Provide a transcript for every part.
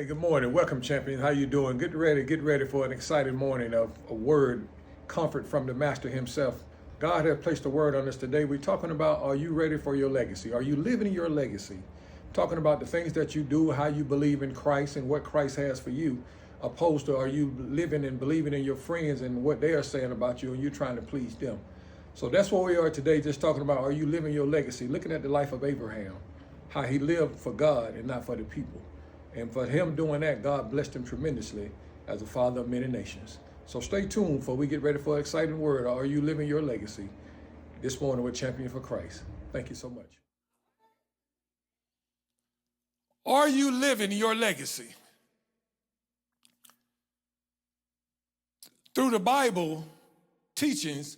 Good morning. Welcome, champions. How you doing? Get ready for an exciting morning of a word, comfort from the Master himself. God has placed a word on us today. We're talking about, are you ready for your legacy? Are you living your legacy? Talking about the things that you do, how you believe in Christ and what Christ has for you, opposed to are you living and believing in your friends and what they are saying about you and you're trying to please them. So that's where we are today, just talking about, are you living your legacy? Looking at the life of Abraham, how he lived for God and not for the people. And for him doing that, God blessed him tremendously as a father of many nations. So stay tuned for we get ready for an exciting word. Are you living your legacy? This morning with Champion for Christ. Thank you so much. Are you living your legacy? Through the Bible teachings,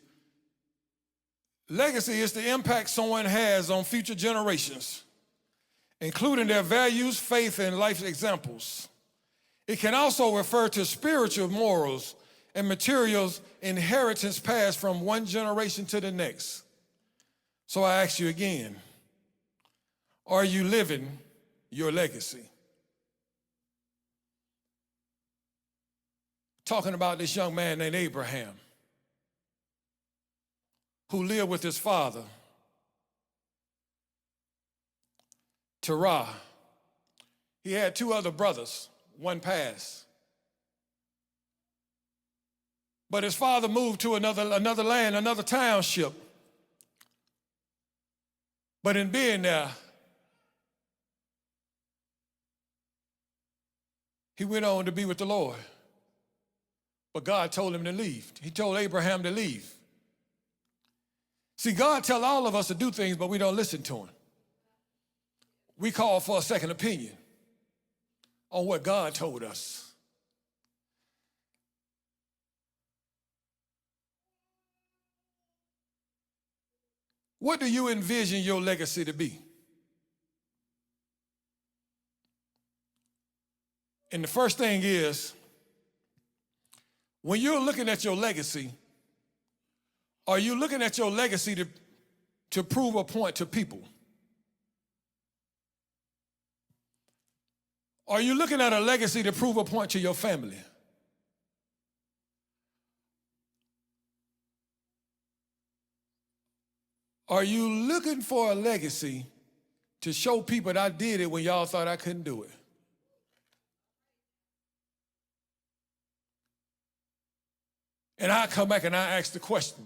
legacy is the impact someone has on future generations, including their values, faith, and life examples. It can also refer to spiritual morals and materials inheritance passed from one generation to the next. So I ask you again, are you living your legacy? Talking about this young man named Abraham, who lived with his father, Terah. He had two other brothers, one passed. But his father moved to another land, another township. But in being there, he went on to be with the Lord. But God told him to leave. He told Abraham to leave. See, God tells all of us to do things, but we don't listen to him. We call for a second opinion on what God told us. What do you envision your legacy to be? And the first thing is, when you're looking at your legacy, are you looking at your legacy to prove a point to people? Are you looking at a legacy to prove a point to your family? Are you looking for a legacy to show people that I did it when y'all thought I couldn't do it? And I come back and I ask the question,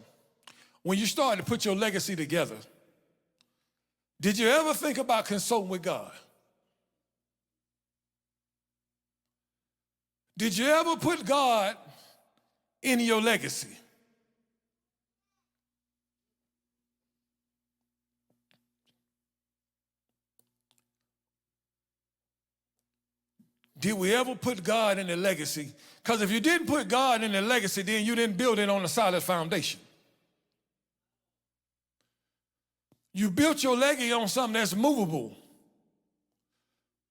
when you start to put your legacy together, did you ever think about consulting with God? Did you ever put God in your legacy? Did we ever put God in the legacy? Because if you didn't put God in the legacy, then you didn't build it on a solid foundation. You built your legacy on something that's movable.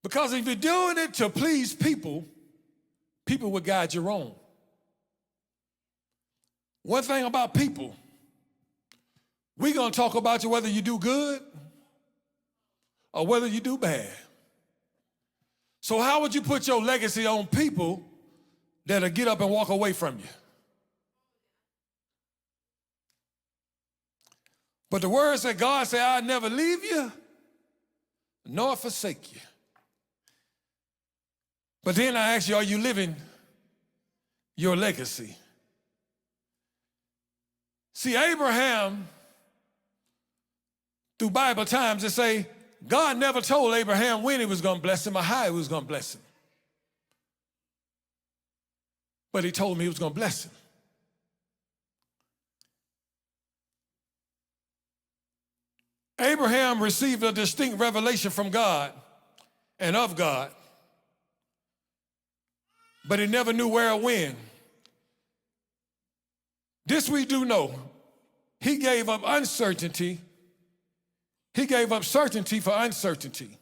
Because if you're doing it to please people, people will guide you wrong. One thing about people, we're going to talk about you whether you do good or whether you do bad. So how would you put your legacy on people that'll get up and walk away from you? But the word said, God said, I'll never leave you nor forsake you. But then I ask you, are you living your legacy? See, Abraham, through Bible times, they say, God never told Abraham when he was going to bless him or how he was going to bless him. But he told him he was going to bless him. Abraham received a distinct revelation from God and of God, but he never knew where or when. This we do know. He gave up uncertainty. He gave up certainty for uncertainty.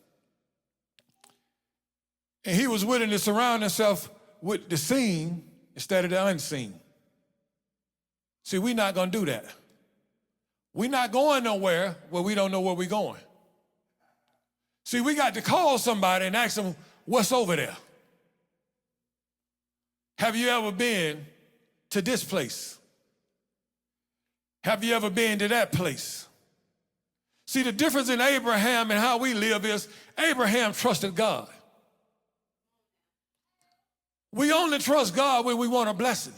And he was willing to surround himself with the seen instead of the unseen. See, we're not going to do that. We're not going nowhere where we don't know where we're going. See, we got to call somebody and ask them, what's over there? Have you ever been to this place? Have you ever been to that place? See, the difference in Abraham and how we live is Abraham trusted God. We only trust God when we want a blessing.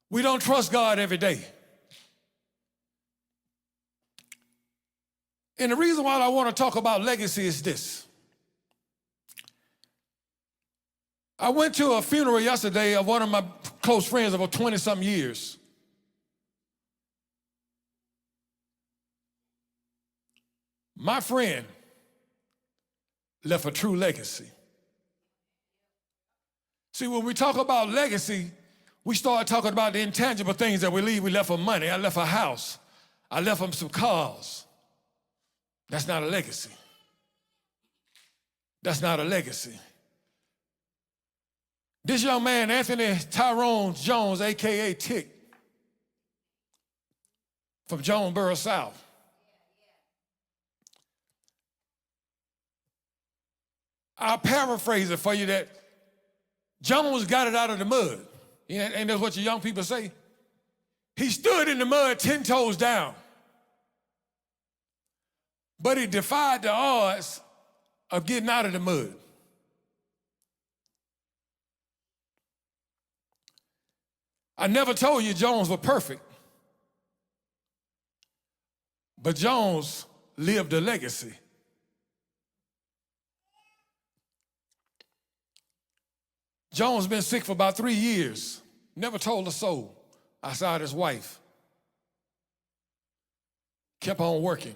We don't trust God every day. And the reason why I want to talk about legacy is this. I went to a funeral yesterday of one of my close friends of 20-something years. My friend left a true legacy. See, when we talk about legacy, we start talking about the intangible things that we leave. We left him money. I left a house. I left him some cars. That's not a legacy. That's not a legacy. This young man, Anthony Tyrone Jones, a.k.a. Tick, from Jonesboro South. I'll paraphrase it for you that Jones got it out of the mud. And that's what your young people say. He stood in the mud 10 toes down. But he defied the odds of getting out of the mud. I never told you Jones was perfect. But Jones lived a legacy. Jones been sick for about 3 years. Never told a soul outside his wife. Kept on working.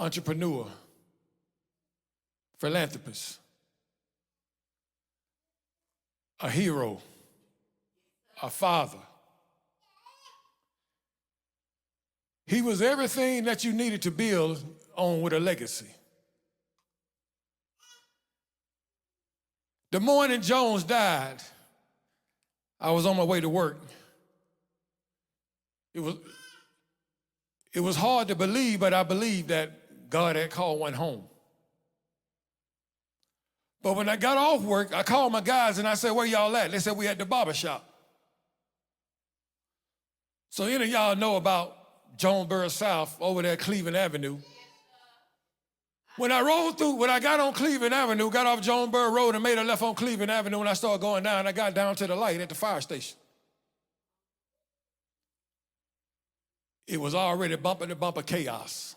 Entrepreneur. Philanthropist. A hero. A father. He was everything that you needed to build on with a legacy. The morning Jones died, I was on my way to work. It was hard to believe, but I believed that God had called one home. But when I got off work, I called my guys and I said, "Where y'all at?" They said, "We at the barber shop." So any of y'all know about Jonesboro South over there at Cleveland Avenue. When I got on Cleveland Avenue, got off Jonesboro Road and made a left on Cleveland Avenue, when I started going down, I got down to the light at the fire station. It was already bumper-to-bumper chaos.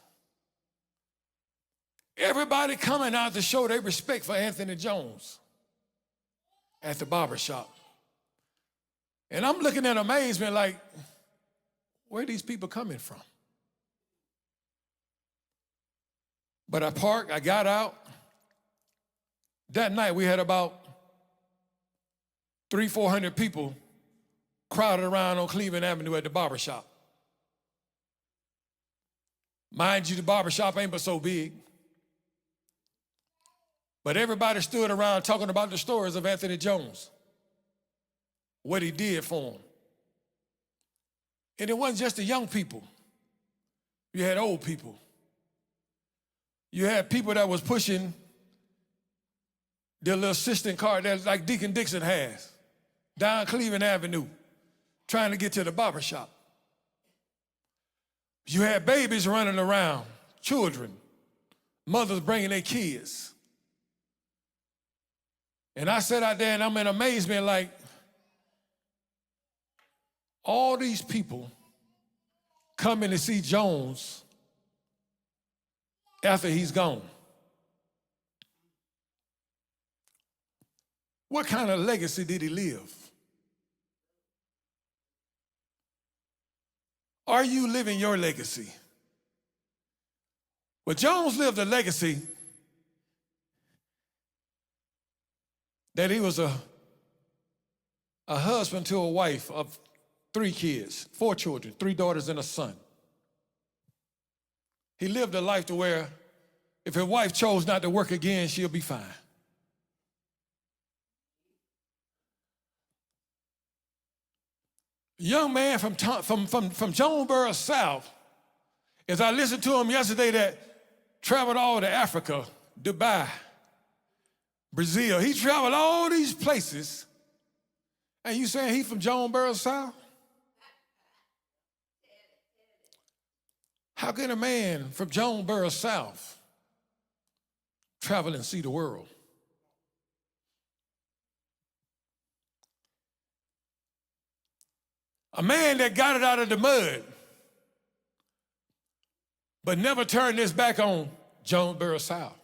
Everybody coming out to show their respect for Anthony Jones at the barber shop. And I'm looking in amazement like, where are these people coming from? But I parked, I got out. That night we had about 300-400 people crowded around on Cleveland Avenue at the barbershop. Mind you, the barbershop ain't but so big. But everybody stood around talking about the stories of Anthony Jones, what he did for them. And it wasn't just the young people. You had old people. You had people that was pushing their little assistant car that like Deacon Dixon has down Cleveland Avenue trying to get to the barbershop. You had babies running around, children, mothers bringing their kids. And I sat out there and I'm in amazement like, all these people coming to see Jones after he's gone. What kind of legacy did he live? Are you living your legacy? Well, Jones lived a legacy that he was a husband to a wife of 3 kids, 4 children, 3 daughters and a son. He lived a life to where if his wife chose not to work again, she'll be fine. A young man from Jonesboro South, as I listened to him yesterday, that traveled all to Africa, Dubai, Brazil. He traveled all these places. And you saying he from Jonesboro South? How can a man from Jonesboro South travel and see the world? A man that got it out of the mud, but never turned his back on Jonesboro South.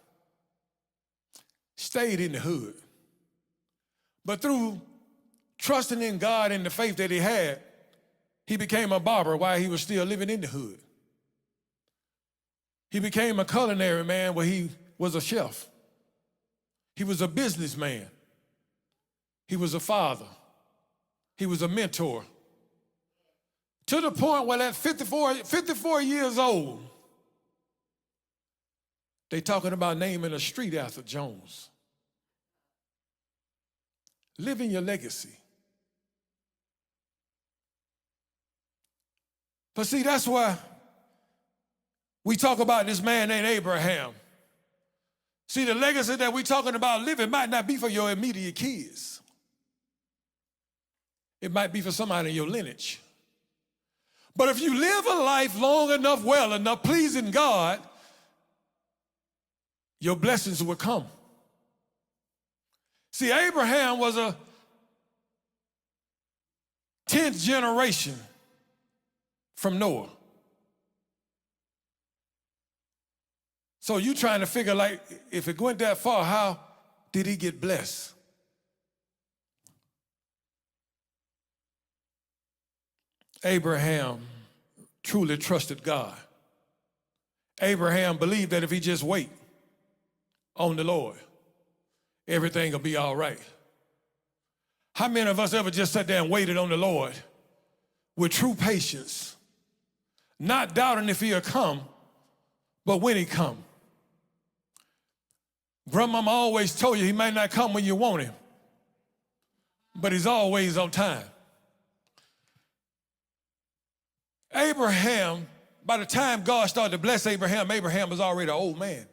Stayed in the hood. But through trusting in God and the faith that he had, he became a barber while he was still living in the hood. He became a culinary man where he was a chef. He was a businessman. He was a father. He was a mentor. To the point where at 54 years old, they talking about naming a street after Jones. Living your legacy. But see, that's why we talk about this man named Abraham. See, the legacy that we're talking about living might not be for your immediate kids. It might be for somebody in your lineage. But if you live a life long enough, well enough, pleasing God, your blessings will come. See, Abraham was a 10th generation from Noah. So you trying to figure, like, if it went that far, how did he get blessed? Abraham truly trusted God. Abraham believed that if he just wait on the Lord, everything will be all right. How many of us ever just sat there and waited on the Lord with true patience, not doubting if he'll come, but when he come? Grandmama always told you he might not come when you want him, but he's always on time. Abraham, by the time God started to bless Abraham, Abraham was already an old man.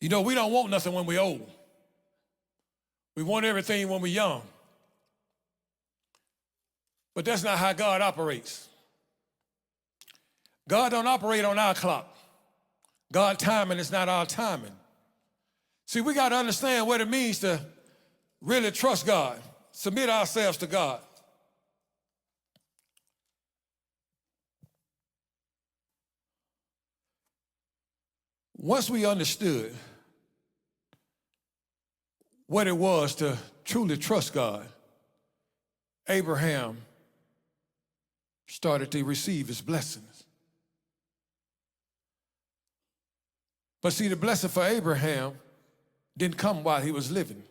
You know, we don't want nothing when we're old. We want everything when we're young. But that's not how God operates. God don't operate on our clock. God's timing is not our timing. See, we got to understand what it means to really trust God, submit ourselves to God. Once we understood what it was to truly trust God, Abraham started to receive his blessings. But see, the blessing for Abraham didn't come while he was living.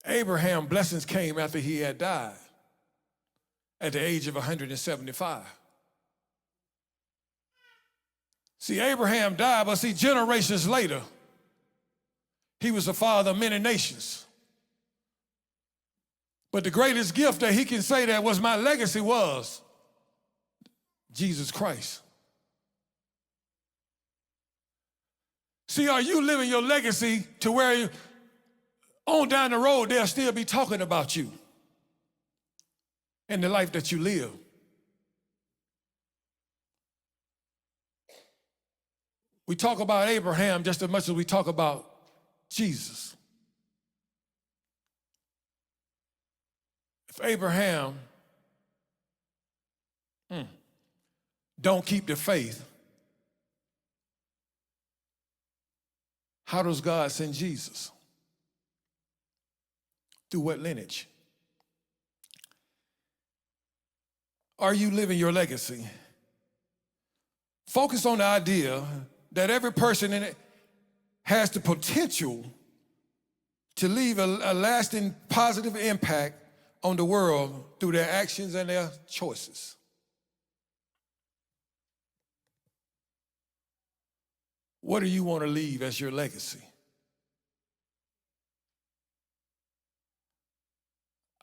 Abraham's blessings came after he had died at the age of 175. See, Abraham died, but see, generations later, he was the father of many nations. But the greatest gift that he can say that was my legacy was Jesus Christ. See, are you living your legacy to where on down the road they'll still be talking about you and the life that you live? We talk about Abraham just as much as we talk about Jesus. If Abraham don't keep the faith, how does God send Jesus? Through what lineage? Are you living your legacy? Focus on the idea that every person in it has the potential to leave a lasting positive impact on the world through their actions and their choices. What do you want to leave as your legacy?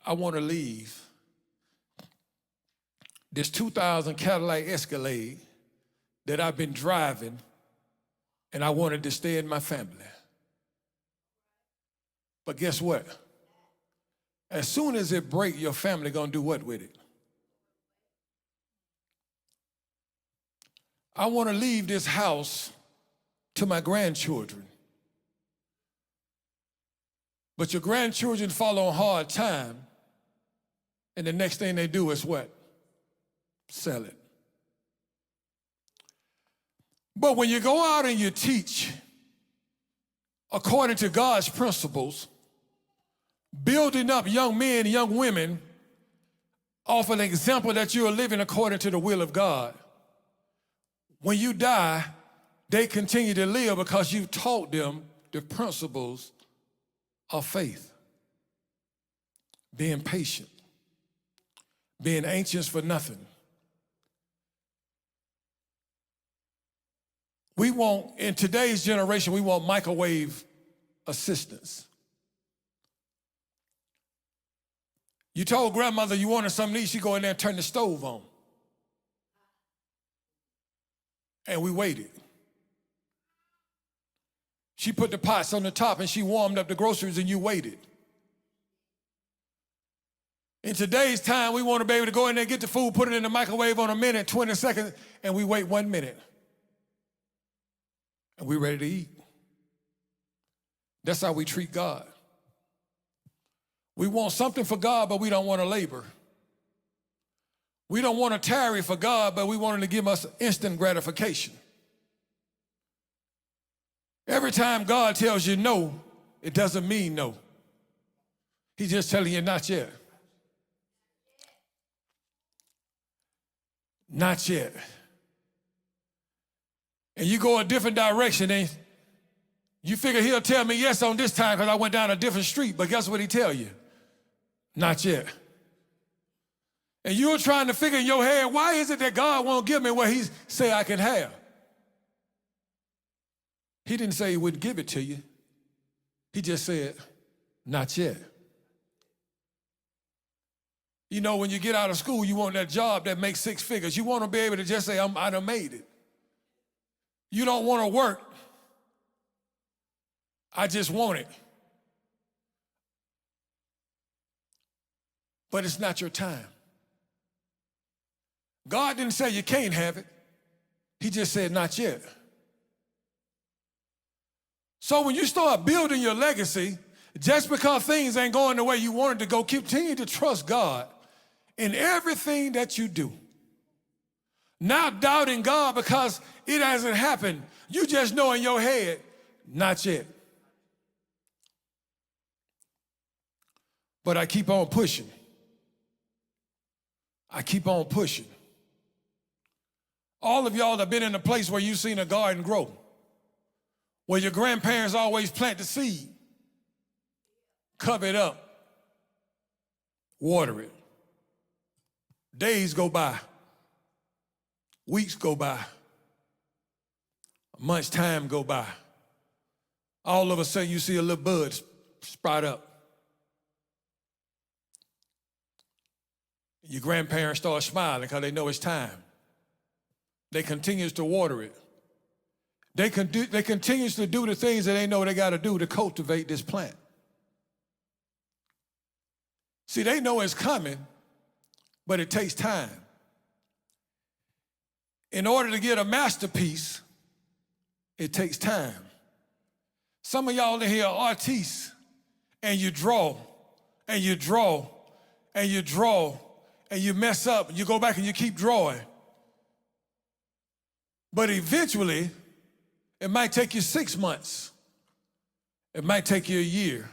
I want to leave this 2000 Cadillac Escalade that I've been driving and I wanted to stay in my family. But guess what? As soon as it breaks, your family gonna do what with it? I want to leave this house to my grandchildren. But your grandchildren follow a hard time, and the next thing they do is what? Sell it. But when you go out and you teach according to God's principles, building up young men and young women off an example that you are living according to the will of God, when you die, they continue to live because you've taught them the principles of faith. Being patient, being anxious for nothing. We want, in today's generation, we want microwave assistance. You told grandmother you wanted something to eat, she go in there and turn the stove on. And we waited. She put the pots on the top and she warmed up the groceries and you waited. In today's time, we want to be able to go in there, get the food, put it in the microwave on a minute, 20 seconds, and we wait 1 minute. And we're ready to eat. That's how we treat God. We want something for God, but we don't want to labor. We don't want to tarry for God, but we want Him to give us instant gratification. Every time God tells you no, it doesn't mean no. He's just telling you not yet. Not yet. And you go a different direction, and you figure He'll tell me yes on this time because I went down a different street, but guess what He tell you? Not yet. And you're trying to figure in your head, why is it that God won't give me what He say I can have? He didn't say He wouldn't give it to you. He just said, not yet. You know, when you get out of school, you want that job that makes 6 figures. You want to be able to just say, I done made it. You don't want to work. I just want it. But it's not your time. God didn't say you can't have it. He just said not yet. So when you start building your legacy, just because things ain't going the way you wanted to go, continue to trust God in everything that you do. Not doubting God because it hasn't happened. You just know in your head, not yet. But I keep on pushing. I keep on pushing. All of y'all have been in a place where you've seen a garden grow, where your grandparents always plant the seed, cover it up, water it. Days go by, weeks go by, months time go by. All of a sudden you see a little bud sprout up. Your grandparents start smiling because they know it's time. They continue to water it. They continue to do the things that they know they got to do to cultivate this plant. See, they know it's coming, but it takes time. In order to get a masterpiece, it takes time. Some of y'all in here are artists, and you draw, and you draw, and you draw, and you mess up, and you go back and you keep drawing. But eventually, it might take you 6 months. It might take you a year.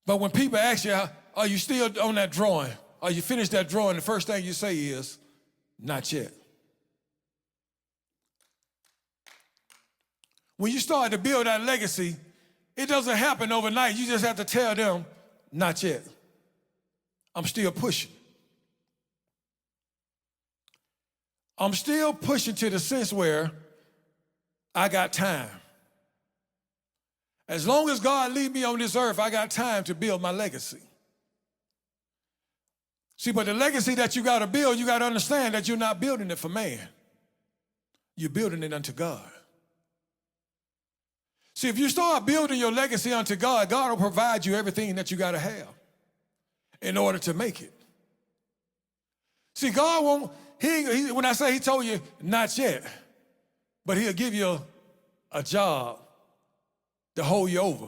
But when people ask you, are you still on that drawing? Or you finished that drawing, the first thing you say is, not yet. When you start to build that legacy, it doesn't happen overnight. You just have to tell them, not yet. I'm still pushing. I'm still pushing to the sense where I got time. As long as God leaves me on this earth, I got time to build my legacy. See, but the legacy that you got to build, you got to understand that you're not building it for man. You're building it unto God. See, if you start building your legacy unto God, God will provide you everything that you got to have in order to make it. See, God won't, when I say he told you, not yet, but he'll give you a job to hold you over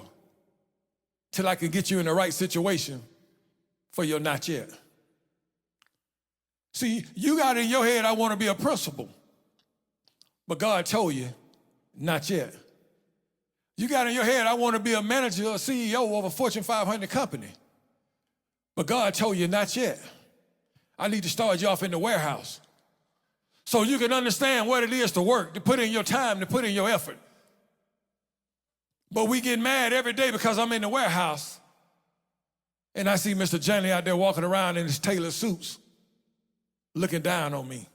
till I can get you in the right situation for your not yet. See, you got in your head, I want to be a principal, but God told you, not yet. You got in your head, I want to be a manager or CEO of a Fortune 500 company, but God told you, not yet. I need to start you off in the warehouse so you can understand what it is to work, to put in your time, to put in your effort. But we get mad every day because I'm in the warehouse and I see Mr. Johnny out there walking around in his tailored suits looking down on me.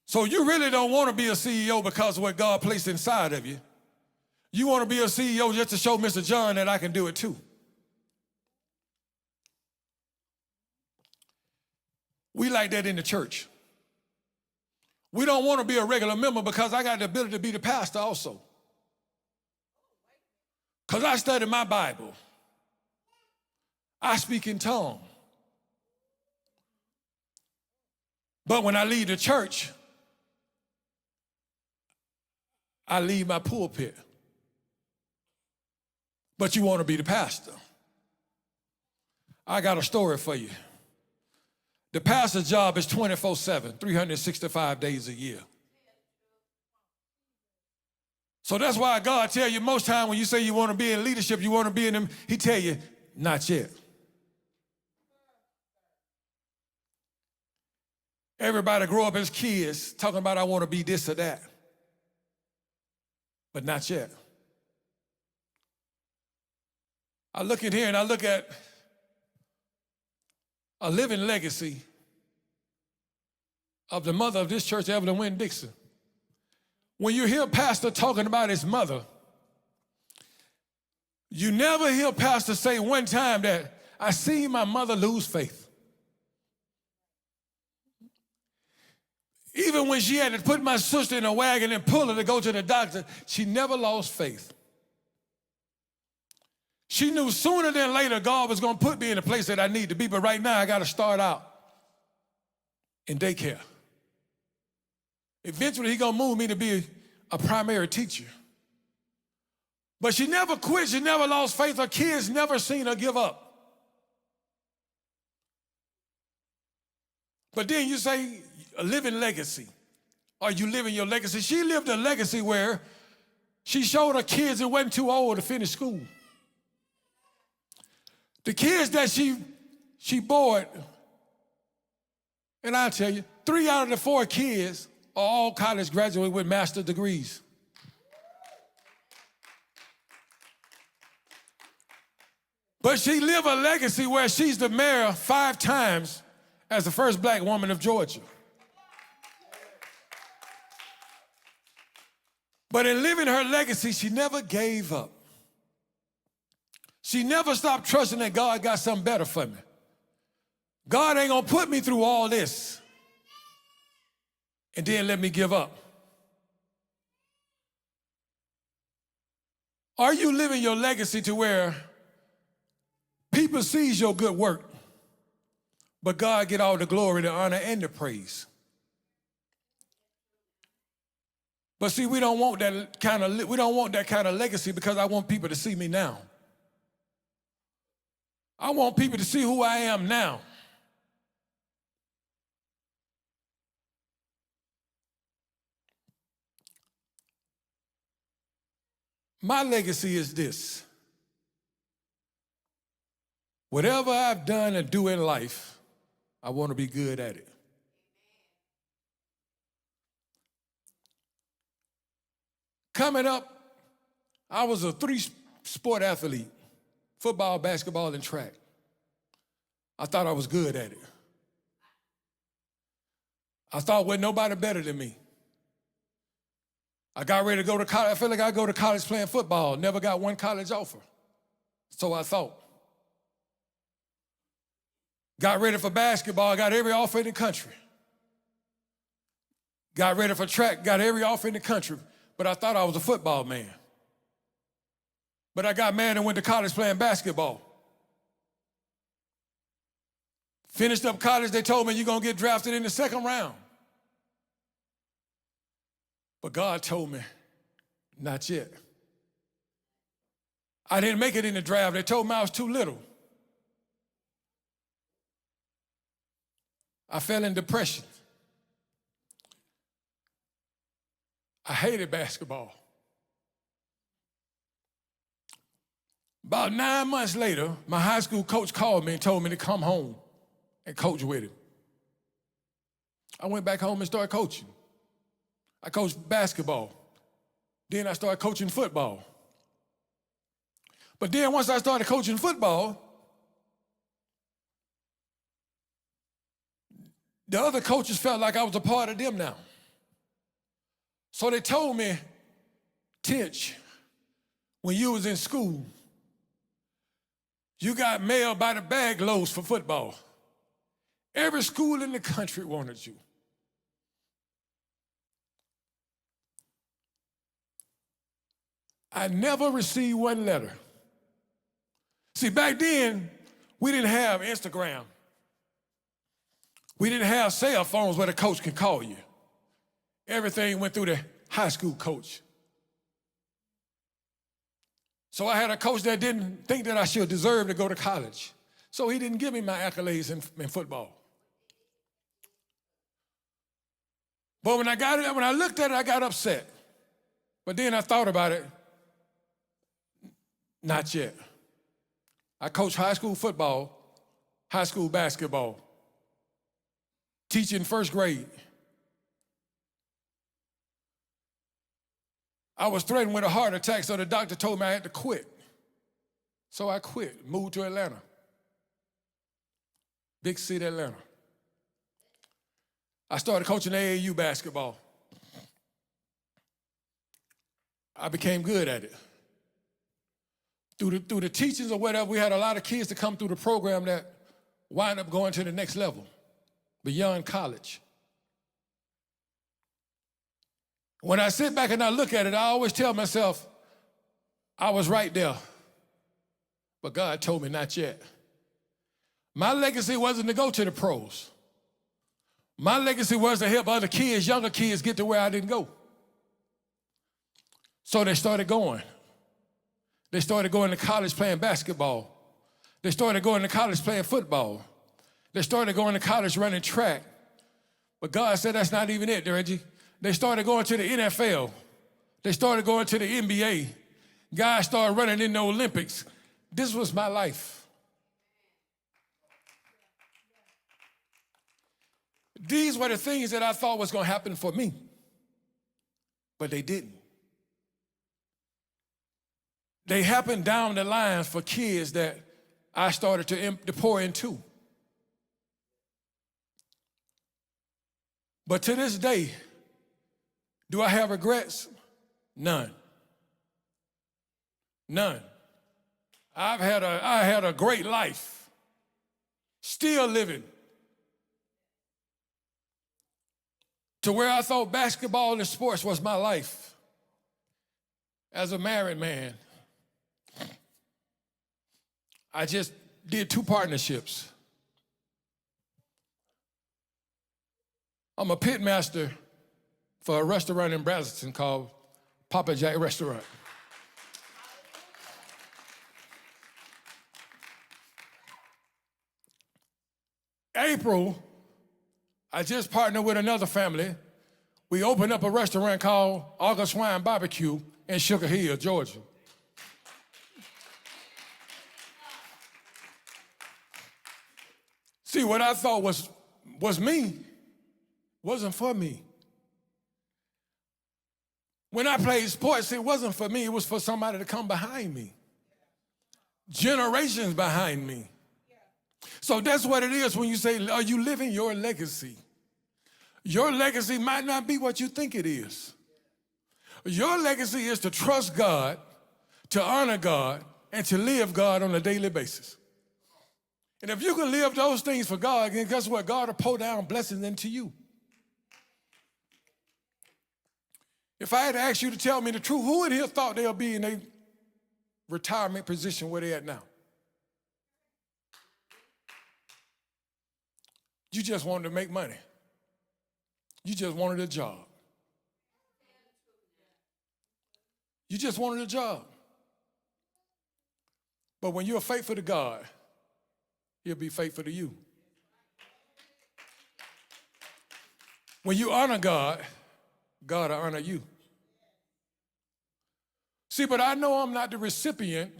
So you really don't want to be a CEO because of what God placed inside of you. You want to be a CEO just to show Mr. John that I can do it too. We like that in the church. We don't want to be a regular member because I got the ability to be the pastor also. Because I study my Bible. I speak in tongues. But when I leave the church, I leave my pulpit. But you want to be the pastor. I got a story for you. The pastor's job is 24/7, 365 days a year. So that's why God tell you most time when you say you want to be in leadership, you want to be in them, he tell you, not yet. Everybody grow up as kids talking about I want to be this or that, but not yet. I look in here and I look at a living legacy of the mother of this church, Evelyn Wynn Dixon. When you hear pastor talking about his mother, you never hear pastor say one time that I seen my mother lose faith. Even when she had to put my sister in a wagon and pull her to go to the doctor, she never lost faith. She knew sooner than later God was going to put me in the place that I need to be, but right now I got to start out in daycare. Eventually he's going to move me to be a primary teacher. But she never quit, she never lost faith. Her kids never seen her give up. But then you say a living legacy. Are you living your legacy? She lived a legacy where she showed her kids it wasn't too old to finish school. The kids that she bore, and I'll tell you, 3 out of the 4 kids are all college graduates with master's degrees. But she lived a legacy where she's the mayor 5 times as the first black woman of Georgia. But in living her legacy, she never gave up. She never stopped trusting that God got something better for me. God ain't gonna put me through all this and then let me give up. Are you living your legacy to where people sees your good work, but God get all the glory, the honor, and the praise? But see, we don't want that kind of legacy because I want people to see me now. I want people to see who I am now. My legacy is this. Whatever I've done and do in life, I want to be good at it. Coming up, I was a 3-sport athlete, football, basketball, and track. I thought I was good at it. I thought wasn't nobody better than me. I got ready to go to college. I felt like I'd go to college playing football. Never got one college offer. So I thought. Got ready for basketball, got every offer in the country. Got ready for track, got every offer in the country. But I thought I was a football man. But I got mad and went to college playing basketball. Finished up college, they told me you're going to get drafted in the second round. But God told me, not yet. I didn't make it in the draft. They told me I was too little. I fell in depression. I hated basketball. About 9 months later, my high school coach called me and told me to come home and coach with him. I went back home and started coaching. I coached basketball. Then I started coaching football. But then once I started coaching football, the other coaches felt like I was a part of them now. So they told me, Tinch, when you was in school, you got mail by the bag loads for football. Every school in the country wanted you. I never received one letter. See, back then, we didn't have Instagram. We didn't have cell phones where the coach could call you. Everything went through the high school coach. So I had a coach that didn't think that I should deserve to go to college. So he didn't give me my accolades in football. But when I looked at it, I got upset. But then I thought about it. Not yet. I coached high school football, high school basketball, teaching first grade. I was threatened with a heart attack, so the doctor told me I had to quit. So I quit, moved to Atlanta. Big city, Atlanta. I started coaching AAU basketball. I became good at it. Through the teachings or whatever, we had a lot of kids to come through the program that wind up going to the next level, beyond college. When I sit back and I look at it, I always tell myself, I was right there. But God told me not yet. My legacy wasn't to go to the pros. My legacy was to help other kids, younger kids, get to where I didn't go. So they started going. They started going to college playing basketball. They started going to college playing football. They started going to college running track. But God said that's not even it, Reggie. They started going to the NFL. They started going to the NBA. Guys started running in the Olympics. This was my life. These were the things that I thought was going to happen for me, but they didn't. They happened down the line for kids that I started to pour into. But to this day, do I have regrets? None. None. I had a great life, still living. To where I thought basketball and sports was my life. As a married man, I just did 2 partnerships. I'm a pit master for a restaurant in Brazelton called Papa Jack Restaurant. April, I just partnered with another family. We opened up a restaurant called August Wine Barbecue in Sugar Hill, Georgia. See, what I thought was me wasn't for me. When I played sports, it wasn't for me. It was for somebody to come behind me. Generations behind me. So that's what it is when you say, are you living your legacy? Your legacy might not be what you think it is. Your legacy is to trust God, to honor God, and to live God on a daily basis. And if you can live those things for God, then guess what? God will pour down blessings into you. If I had to ask you to tell me the truth, who in here thought they'll be in a retirement position where they're at now? You just wanted to make money. You just wanted a job. You just wanted a job. But when you're faithful to God, He'll be faithful to you. When you honor God, God will honor you. See, but I know I'm not the recipient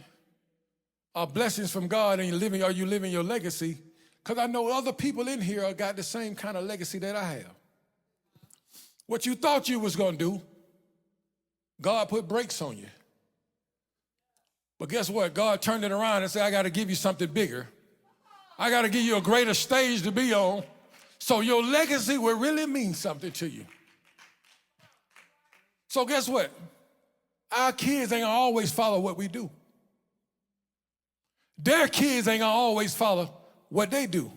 of blessings from God and are you living your legacy? Because I know other people in here got the same kind of legacy that I have. What you thought you was going to do, God put brakes on you. But guess what? God turned it around and said, I got to give you something bigger. I got to give you a greater stage to be on, so your legacy will really mean something to you. So guess what? Our kids ain't gonna always follow what we do. Their kids ain't gonna always follow what they do.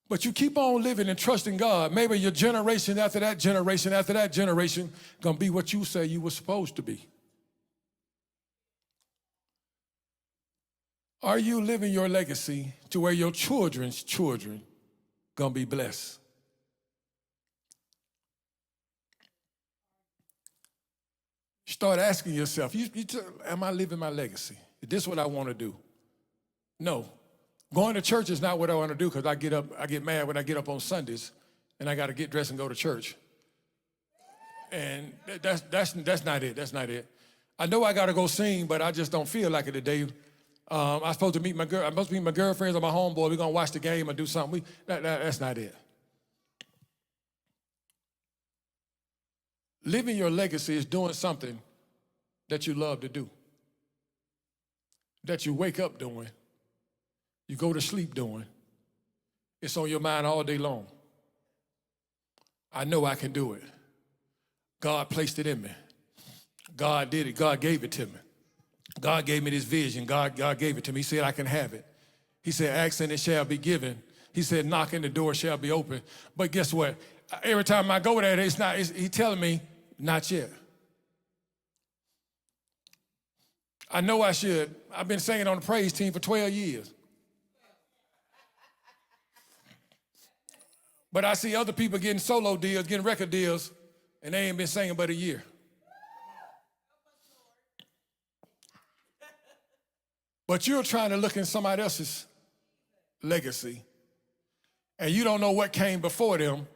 But you keep on living and trusting God. Maybe your generation after that generation gonna be what you say you were supposed to be. Are you living your legacy to where your children's children gonna be blessed? Start asking yourself, am I living my legacy? Is this what I want to do? No. Going to church is not what I want to do, because I get mad when I get up on Sundays and I got to get dressed and go to church. And that's not it. That's not it. I know I got to go sing, but I just don't feel like it today. I'm supposed to meet my girlfriends or my homeboy. We're going to watch the game or do something. That's not it. Living your legacy is doing something that you love to do, that you wake up doing, you go to sleep doing. It's on your mind all day long. I know I can do it. God placed it in me. God did it. God gave it to me. God gave me this vision. God gave it to me. He said I can have it. He said, ask and it shall be given. He said, knock and the door shall be open. But guess what? Every time I go there, he's telling me, not yet. I know I should. I've been singing on the praise team for 12 years. But I see other people getting solo deals, getting record deals, and they ain't been singing but a year. But you're trying to look in somebody else's legacy, and you don't know what came before them,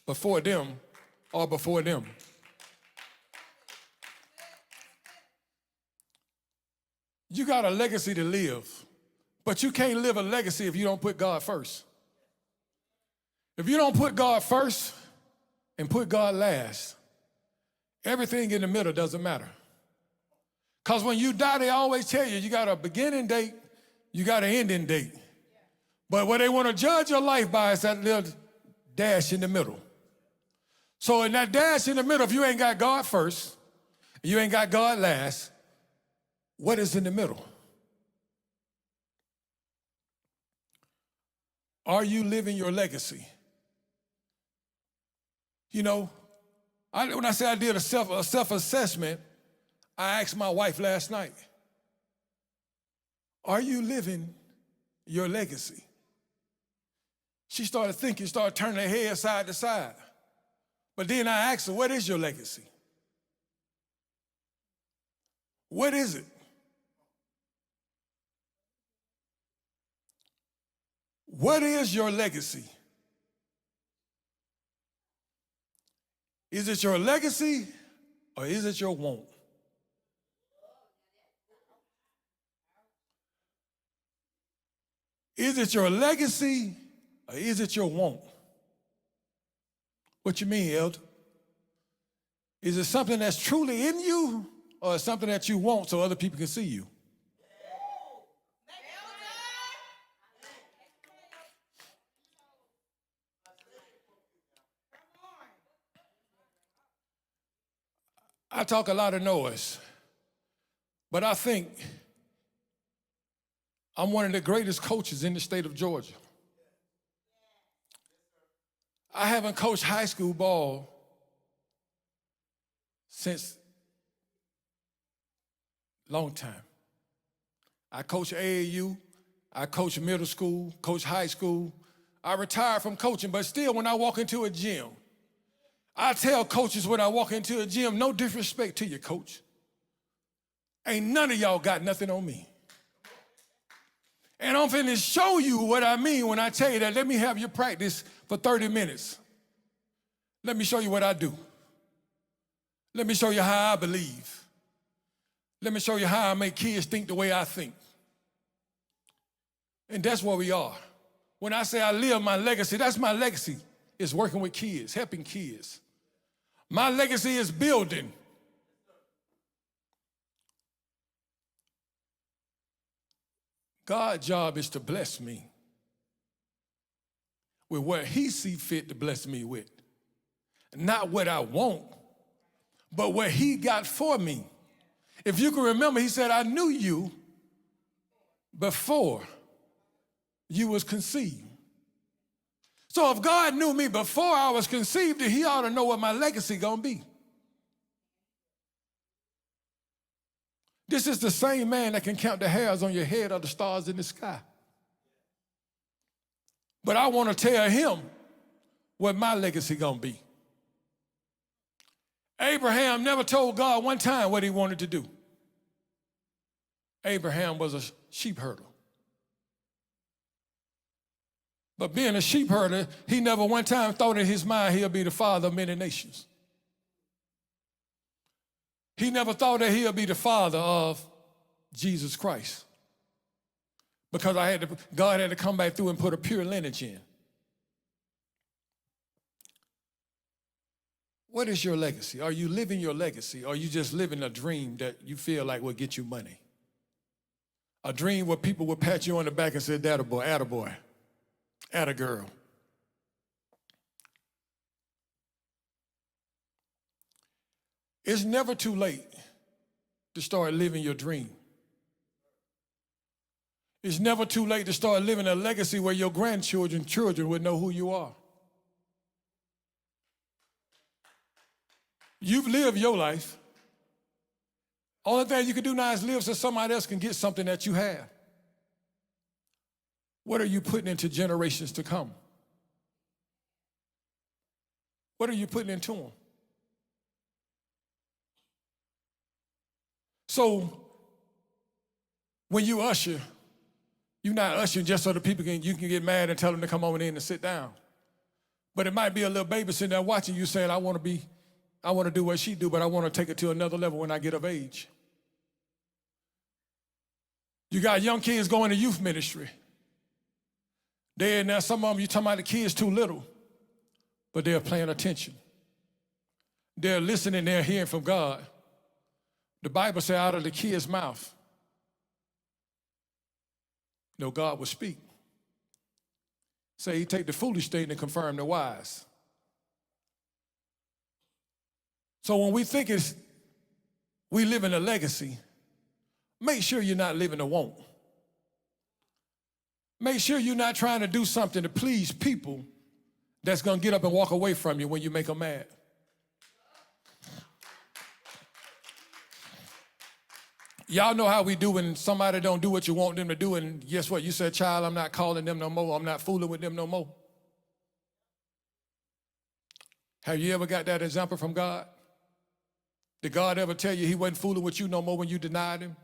or before them. You got a legacy to live, but you can't live a legacy if you don't put God first. If you don't put God first and put God last, everything in the middle doesn't matter. Because when you die, they always tell you, you got a beginning date, you got an ending date. But what they want to judge your life by is that little dash in the middle. So in that dash in the middle, if you ain't got God first, you ain't got God last, what is in the middle? Are you living your legacy? You know, when I say I did a self-assessment, I asked my wife last night, are you living your legacy? She started thinking, started turning her head side to side. But then I asked her, what is your legacy? What is it? What is your legacy? Is it your legacy or is it your want? Is it your legacy or is it your want? What you mean, Elder? Is it something that's truly in you or something that you want so other people can see you? I talk a lot of noise, but I think I'm one of the greatest coaches in the state of Georgia. I haven't coached high school ball since a long time. I coach AAU, I coach middle school, coach high school. I retired from coaching, but still when I walk into a gym, I tell coaches when I walk into a gym, no disrespect to you, coach. Ain't none of y'all got nothing on me. And I'm finna show you what I mean when I tell you that let me have you practice for 30 minutes. Let me show you what I do. Let me show you how I believe. Let me show you how I make kids think the way I think. And that's where we are. When I say I live my legacy, that's my legacy. It's working with kids, helping kids. My legacy is building. God's job is to bless me with what he see fit to bless me with. Not what I want, but what he got for me. If you can remember, he said, I knew you before you was conceived. So if God knew me before I was conceived, he ought to know what my legacy gonna be. This is the same man that can count the hairs on your head or the stars in the sky. But I want to tell him what my legacy gonna be. Abraham never told God one time what he wanted to do. Abraham was a sheep herder. But being a sheep herder, he never one time thought in his mind he'll be the father of many nations. He never thought that he'll be the father of Jesus Christ. Because God had to come back through and put a pure lineage in. What is your legacy? Are you living your legacy? Or are you just living a dream that you feel like will get you money? A dream where people will pat you on the back and say, "Attaboy, attaboy, attagirl." It's never too late to start living your dream. It's never too late to start living a legacy where your children would know who you are. You've lived your life. Only thing you can do now is live so somebody else can get something that you have. What are you putting into generations to come? What are you putting into them? So when you usher, you're not ushering just so the people you can get mad and tell them to come over in and sit down. But it might be a little baby sitting there watching you saying, I want to do what she do, but I want to take it to another level when I get of age. You got young kids going to youth ministry. They're in there, some of them, you talking about the kids too little, but they're paying attention. They're listening, they're hearing from God. The Bible says out of the kid's mouth, God will speak. Say he take the foolish thing and confirm the wise. So when we think we live in a legacy, make sure you're not living a want. Make sure you're not trying to do something to please people that's going to get up and walk away from you when you make them mad. Y'all know how we do when somebody don't do what you want them to do, and guess what? You said, child, I'm not calling them no more. I'm not fooling with them no more. Have you ever got that example from God? Did God ever tell you he wasn't fooling with you no more when you denied him?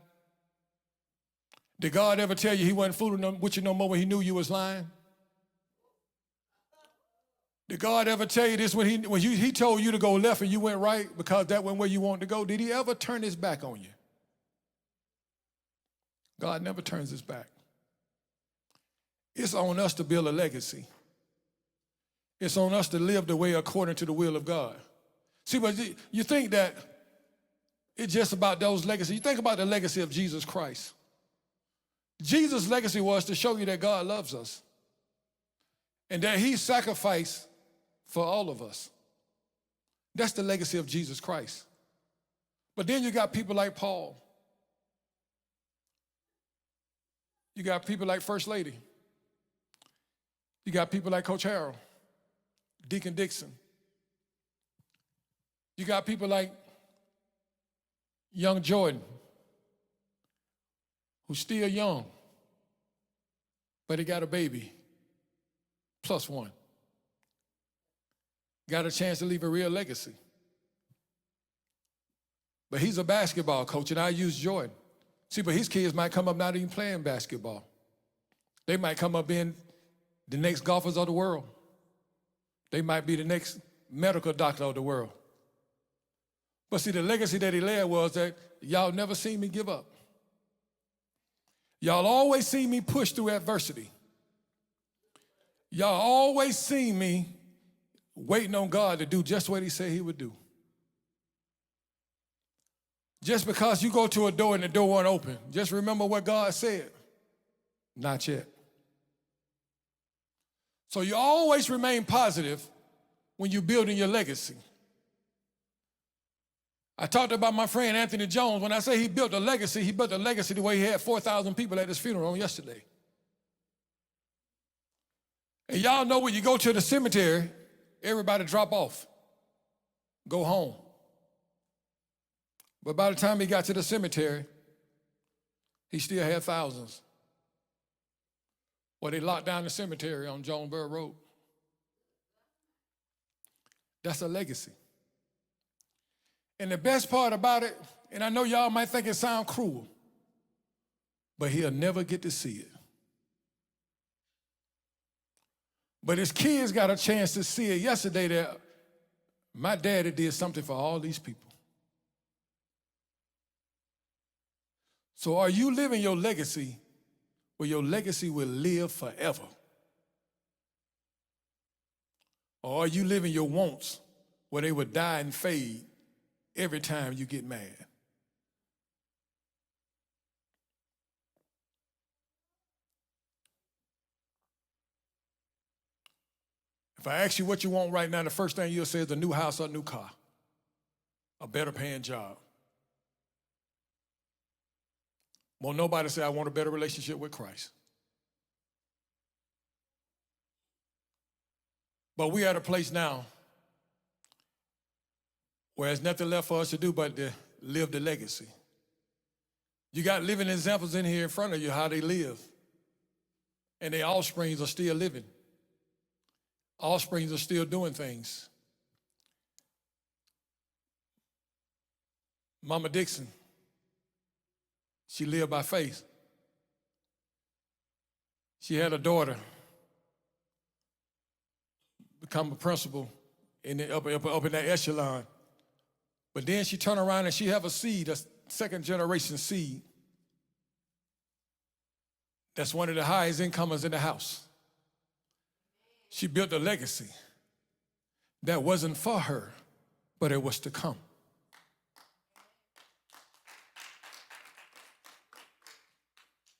Did God ever tell you he wasn't fooling with you no more when he knew you was lying? Did God ever tell you this when he told you to go left and you went right because that went where you wanted to go? Did he ever turn his back on you? God never turns his back. It's on us to build a legacy. It's on us to live the way according to the will of God. See, but you think that it's just about those legacies. You think about the legacy of Jesus Christ. Jesus' legacy was to show you that God loves us and that he sacrificed for all of us. That's the legacy of Jesus Christ. But then you got people like Paul. You got people like First Lady. You got people like Coach Harold, Deacon Dixon. You got people like young Jordan, who's still young, but he got a baby, plus one. Got a chance to leave a real legacy. But he's a basketball coach, and I use Jordan. See, but his kids might come up not even playing basketball. They might come up being the next golfers of the world. They might be the next medical doctor of the world. But see, the legacy that he led was that y'all never seen me give up. Y'all always see me push through adversity. Y'all always see me waiting on God to do just what he said he would do. Just because you go to a door and the door won't open, just remember what God said. Not yet. So you always remain positive when you're building your legacy. I talked about my friend Anthony Jones. When I say he built a legacy the way he had 4,000 people at his funeral on yesterday. And y'all know when you go to the cemetery, everybody drop off, go home. But by the time he got to the cemetery, he still had thousands. Well, they locked down the cemetery on Jonesboro Road. That's a legacy. And the best part about it, and I know y'all might think it sounds cruel, but he'll never get to see it. But his kids got a chance to see it yesterday that my daddy did something for all these people. So are you living your legacy where your legacy will live forever? Or are you living your wants where they will die and fade every time you get mad? If I ask you what you want right now, the first thing you'll say is a new house or a new car, a better paying job. Won't nobody say, I want a better relationship with Christ. But we are at a place now where there's nothing left for us to do but to live the legacy. You got living examples in here in front of you, how they live. And their offsprings are still living. Offsprings are still doing things. Mama Dixon, she lived by faith. She had a daughter become a principal up in that echelon. But then she turned around and she have a seed, a second generation seed. That's one of the highest incomers in the house. She built a legacy that wasn't for her, but it was to come.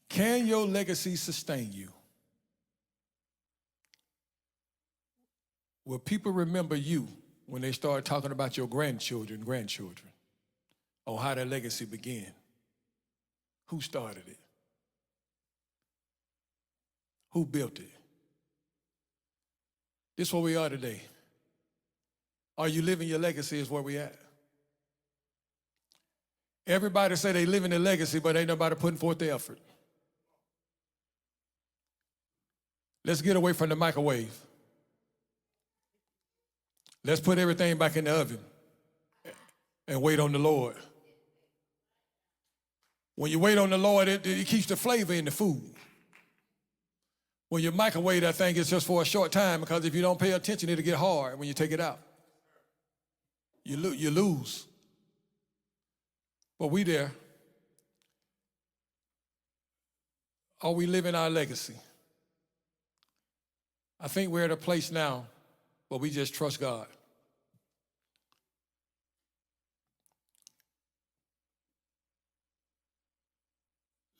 Can your legacy sustain you? Will people remember you when they start talking about your grandchildren, or how that legacy began? Who started it? Who built it? This is where we are today. Are you living your legacy is where we at. Everybody say they living their legacy, but ain't nobody putting forth the effort. Let's get away from the microwave. Let's put everything back in the oven and wait on the Lord. When you wait on the Lord, it keeps the flavor in the food. When you microwave that thing, it's just for a short time, because if you don't pay attention, it'll get hard when you take it out. You lose. But we there. Are we living our legacy? I think we're at a place now where we just trust God.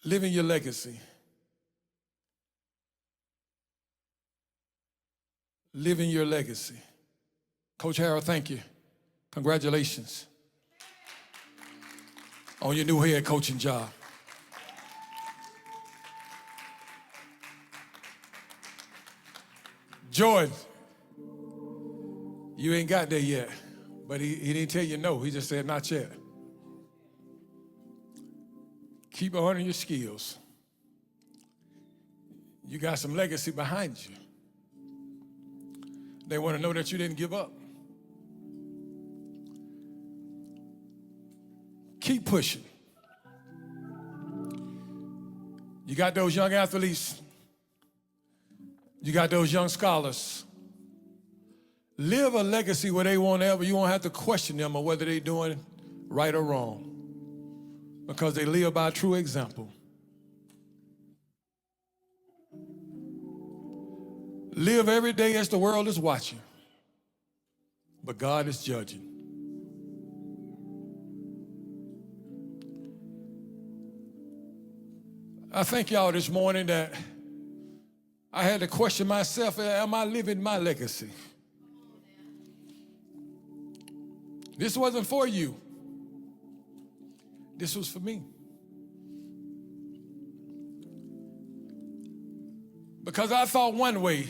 Living your legacy. Living your legacy. Coach Harold, thank you. Congratulations on your new head coaching job. Jordan, you ain't got there yet. But he didn't tell you no. He just said, not yet. Keep honing your skills. You got some legacy behind you. They want to know that you didn't give up. Keep pushing. You got those young athletes. You got those young scholars. Live a legacy where they won't ever, you won't have to question them on whether they're doing right or wrong, because they live by a true example. Live every day as the world is watching, but God is judging. I thank y'all this morning that I had to question myself, am I living my legacy? This wasn't for you. This was for me. Because I thought one way,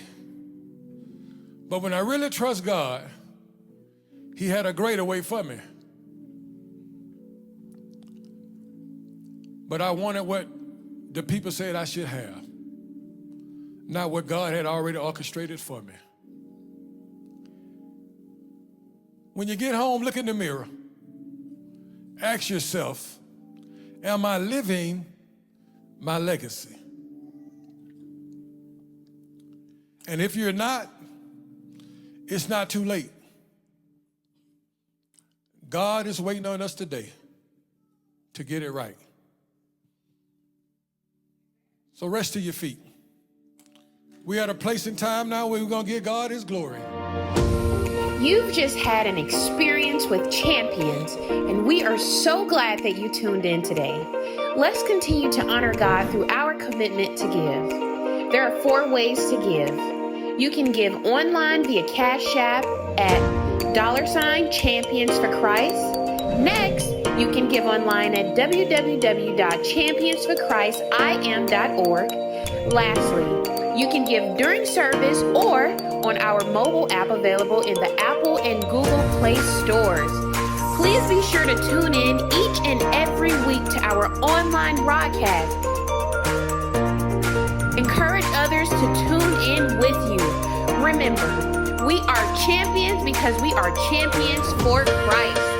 but when I really trust God, He had a greater way for me. But I wanted what the people said I should have, not what God had already orchestrated for me. When you get home, look in the mirror. Ask yourself, am I living my legacy? And if you're not, it's not too late. God is waiting on us today to get it right. So rest to your feet. We at a place in time now where we're going to give God His glory. You've just had an experience with champions, and we are so glad that you tuned in today. Let's continue to honor God through our commitment to give. There are 4 ways to give. You can give online via Cash App at $Champions for Christ. Next, you can give online at www.championsforchristim.org. Lastly, you can give during service or on our mobile app available in the Apple and Google Play stores. Please be sure to tune in each and every week to our online broadcast. Encourage others to tune in with you. Remember, we are champions because we are champions for Christ.